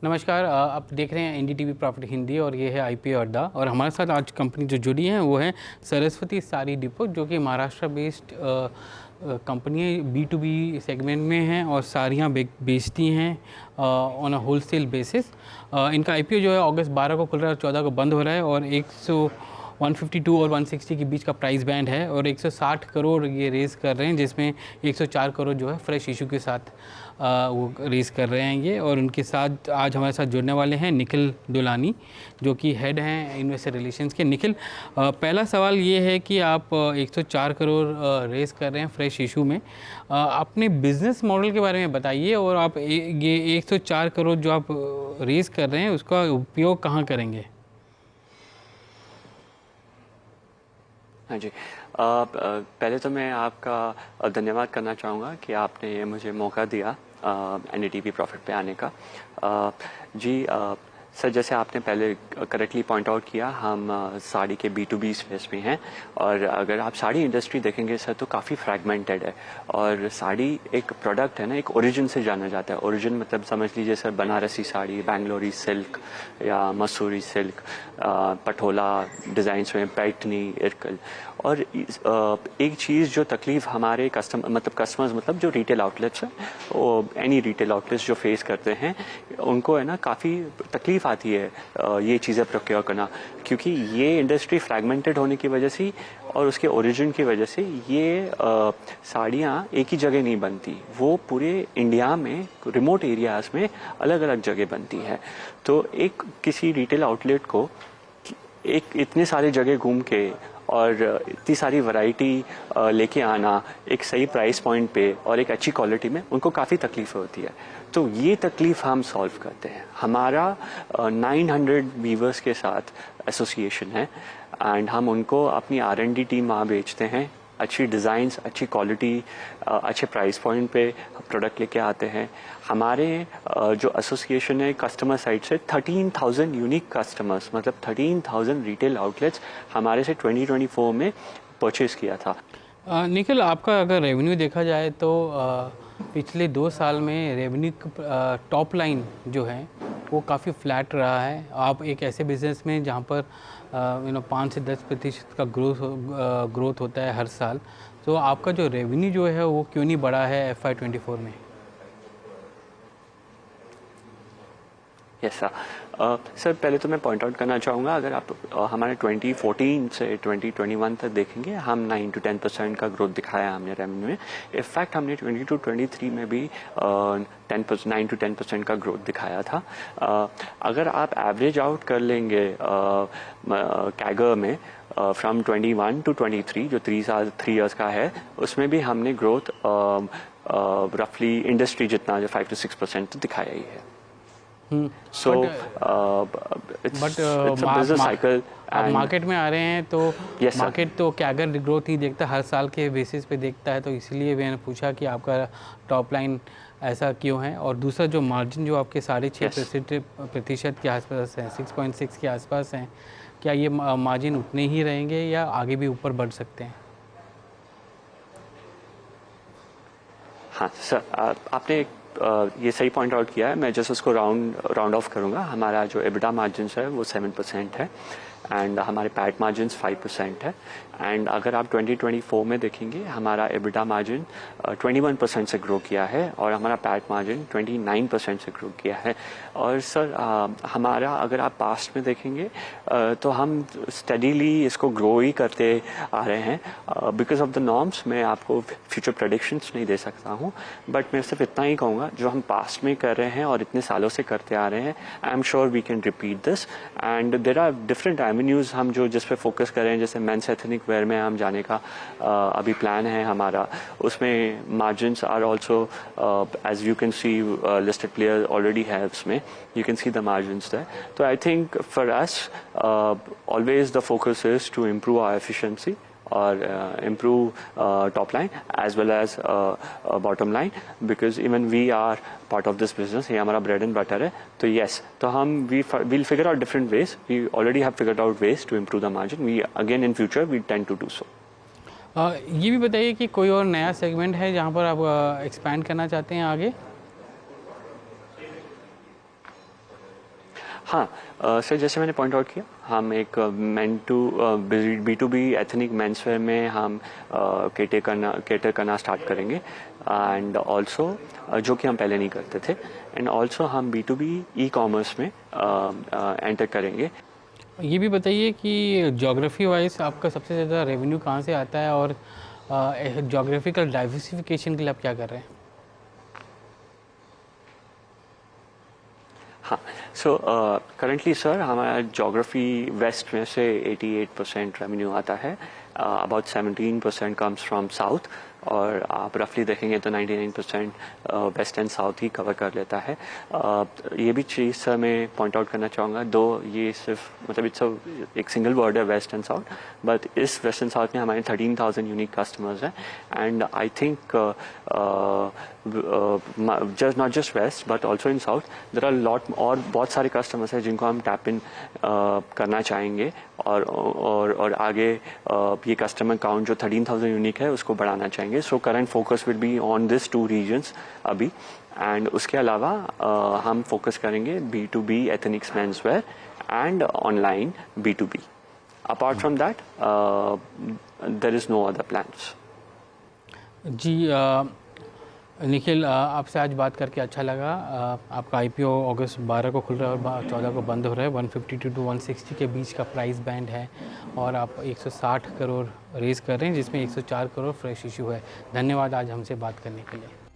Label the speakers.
Speaker 1: नमस्कार, आप देख रहे हैं एनडीटीवी प्रॉफिट हिंदी और ये है आईपीओ अड्डा। और हमारे साथ आज कंपनी जो जुड़ी है वो है सरस्वती साड़ी डिपो, जो कि महाराष्ट्र बेस्ड कंपनी है, B2B सेगमेंट में है और साड़ियाँ बेचती हैं ऑन अ होलसेल बेसिस। इनका आईपीओ जो है अगस्त 12 को खुल रहा है और 14 को बंद हो रहा है और 152 और 160 के बीच का प्राइस बैंड है और 160 करोड़ ये रेज़ कर रहे हैं, जिसमें 104 करोड़ जो है फ्रेश इशू के साथ वो रेज़ कर रहे हैं ये। और उनके साथ आज हमारे साथ जुड़ने वाले हैं निखिल दुलानी, जो कि हेड हैं इन्वेस्टर रिलेशंस के। निखिल, पहला सवाल ये है कि आप 104 करोड़ रेज़ कर रहे हैं फ्रेश इशू में। अपने बिज़नेस मॉडल के बारे में बताइए और आप ये 104 करोड़ जो आप रेज़ कर रहे हैं उसका उपयोग कहाँ करेंगे?
Speaker 2: हाँ जी। पहले तो मैं आपका धन्यवाद करना चाहूँगा कि आपने ये मुझे मौका दिया एनडीटीवी प्रॉफिट पे आने का। जी सर, जैसे आपने पहले करेक्टली पॉइंट आउट किया, हम साड़ी के B2B स्पेस में हैं और अगर आप साड़ी इंडस्ट्री देखेंगे सर तो काफ़ी फ्रैगमेंटेड है। और साड़ी एक प्रोडक्ट है ना, एक ओरिजिन से जाना जाता है। ओरिजिन मतलब समझ लीजिए सर, बनारसी साड़ी, बेंगलोरी सिल्क या मसूरी सिल्क, पटोला डिज़ाइंस में पैठनी, इरकल। और एक चीज़ जो तकलीफ हमारे कस्टमर्स मतलब जो रिटेल आउटलेट्स हैं, वो एनी रिटेल आउटलेट्स जो फेस करते हैं, उनको है ना काफ़ी तकलीफ आती है ये चीज़ें प्रोक्योर करना, क्योंकि ये इंडस्ट्री फ्रैगमेंटेड होने की वजह से और उसके ओरिजिन की वजह से ये साड़ियाँ एक ही जगह नहीं बनती, वो पूरे इंडिया में रिमोट एरियाज़ में अलग अलग जगह बनती है। तो एक किसी रिटेल आउटलेट को एक इतने सारे जगह घूम के और इतनी सारी वैरायटी लेके आना एक सही प्राइस पॉइंट पे और एक अच्छी क्वालिटी में, उनको काफ़ी तकलीफ होती है। तो ये तकलीफ हम सॉल्व करते हैं। हमारा 900 वीवर्स के साथ एसोसिएशन है एंड हम उनको अपनी R&D टीम वहाँ बेचते हैं। अच्छी डिज़ाइंस, अच्छी क्वालिटी, अच्छे प्राइस पॉइंट पे प्रोडक्ट लेके आते हैं। हमारे जो एसोसिएशन है कस्टमर साइड से 13,000 यूनिक कस्टमर्स, मतलब 13,000 रिटेल आउटलेट्स हमारे से 2024 में परचेज किया था।
Speaker 1: निखिल, आपका अगर रेवेन्यू देखा जाए तो पिछले 2 साल में रेवेन्यू टॉप लाइन जो है वो काफ़ी फ्लैट रहा है। आप एक ऐसे बिज़नेस में जहाँ पर 5 से 10% का ग्रोथ होता है हर साल, तो आपका जो रेवेन्यू जो है वो क्यों नहीं बढ़ा है FY24 में?
Speaker 2: Yes sir. सर, पहले तो मैं पॉइंट आउट करना चाहूँगा, अगर आप हमारे 2014 से 2021 तक देखेंगे, हम 9 to 10% का ग्रोथ दिखाया हमने रेवेन्यू में। इनफैक्ट हमने 22-23 में भी 9 to 10% का ग्रोथ दिखाया था। अगर आप एवरेज आउट कर लेंगे कैगर में फ्रॉम 21 to 23, जो 3 इयर्स का है, उसमें भी हमने ग्रोथ रफली इंडस्ट्री जितना जो 5 to 6% दिखाया ही है। So it's a business cycle.
Speaker 1: आप मार्केट में आ रहे हैं तो
Speaker 2: Yes,
Speaker 1: मार्केट तो कैगर ग्रोथ ही देखता है, हर साल के बेसिस पे देखता है, तो इसलिए मैंने पूछा कि आपका टॉप लाइन ऐसा क्यों है। और दूसरा जो मार्जिन जो आपके 6.5% के आसपास है, 6.6 के आसपास हैं, क्या ये मार्जिन उतने ही रहेंगे या आगे भी ऊपर बढ़ सकते हैं?
Speaker 2: हाँ सर, आपने ये सही पॉइंट आउट किया है। मैं जस्ट उसको राउंड ऑफ करूँगा। हमारा जो एबिटा मार्जिन है वो 7% है एंड हमारे पैट मार्जिन 5% है। एंड अगर आप 2024 में देखेंगे, हमारा एबिटा मार्जिन 21% से ग्रो किया है और हमारा पैट मार्जिन 29% से ग्रो किया है। और सर हमारा अगर आप पास्ट में देखेंगे तो हम स्टडीली इसको ग्रो ही करते आ रहे हैं। बिकॉज ऑफ द नॉर्म्स मैं आपको फ्यूचर प्रेडिक्शंस नहीं दे सकता हूँ, बट मैं सिर्फ इतना ही कहूँगा, जो हम पास्ट में कर रहे हैं और इतने सालों से करते आ रहे हैं, I am sure we can repeat this. And there are different avenues हम जो जिस पे फोकस कर रहे हैं, जैसे मेंस एथनिक वेयर में हम जाने का अभी प्लान है हमारा। उसमें margins are also as you can see listed player already है, उसमें you can see the margins there. So I think for us always the focus is to improve our efficiency or improve top line as well as bottom line, because even we are part of this business. ये हमारा bread and butter है। तो yes, तो हम we'll figure out different ways. We already have figured out ways to improve the margin. We again in future we tend to do so.
Speaker 1: ये भी बताइए कि कोई और नया सेगमेंट है जहाँ पर आप एक्सपैंड करना चाहते हैं आगे?
Speaker 2: हाँ सर, जैसे मैंने पॉइंट आउट किया, हम एक B2B एथनिक मेंसवेयर में हम केटर करना स्टार्ट करेंगे, एंड ऑल्सो जो कि हम पहले नहीं करते थे, एंड ऑल्सो हम B2B ई कॉमर्स में एंटर करेंगे।
Speaker 1: ये भी बताइए कि जोग्राफी वाइज आपका सबसे ज़्यादा रेवेन्यू कहाँ से आता है, और जोग्राफिकल डाइवर्सिफिकेशन के लिए आप क्या कर रहे हैं?
Speaker 2: हाँ, सो करंटली सर हमारा जोग्राफी वेस्ट में से 88% रेवेन्यू आता है, अबाउट 17% कम्स फ्रॉम साउथ, और आप रफली देखेंगे तो 99% वेस्ट एंड साउथ ही कवर कर लेता है। ये भी चीज़ सर मैं पॉइंट आउट करना चाहूँगा, दो ये सिर्फ मतलब एक सिंगल वर्ड है वेस्ट एंड साउथ, बट इस वेस्ट एंड साउथ में हमारे 13,000 यूनिक कस्टमर्स हैं, and I think just not just west but also in south there are lot और बहुत सारे कस्टमर्स हैं जिनको हम टैप इन करना चाहेंगे, और आगे ये कस्टमर काउंट जो 13,000 यूनिक है उसको बढ़ाना चाहेंगे। So current focus will be on this 2 reasons अभी, एंड उसके अलावा हम फोकस करेंगे B2B ethnics menswear and online B2B। Apart from that there is no other plans.
Speaker 1: Ji Nikhil, आपसे आज बात करके अच्छा लगा। आपका IPO अगस्त 12 को खुल रहा है और 14 को बंद हो रहा है। 152 to 160 के बीच का प्राइस बैंड है, और आप 160 करोड़ रेज़ कर रहे हैं, जिसमें 104 करोड़ फ्रेश इशू है। धन्यवाद आज हमसे बात करने के लिए।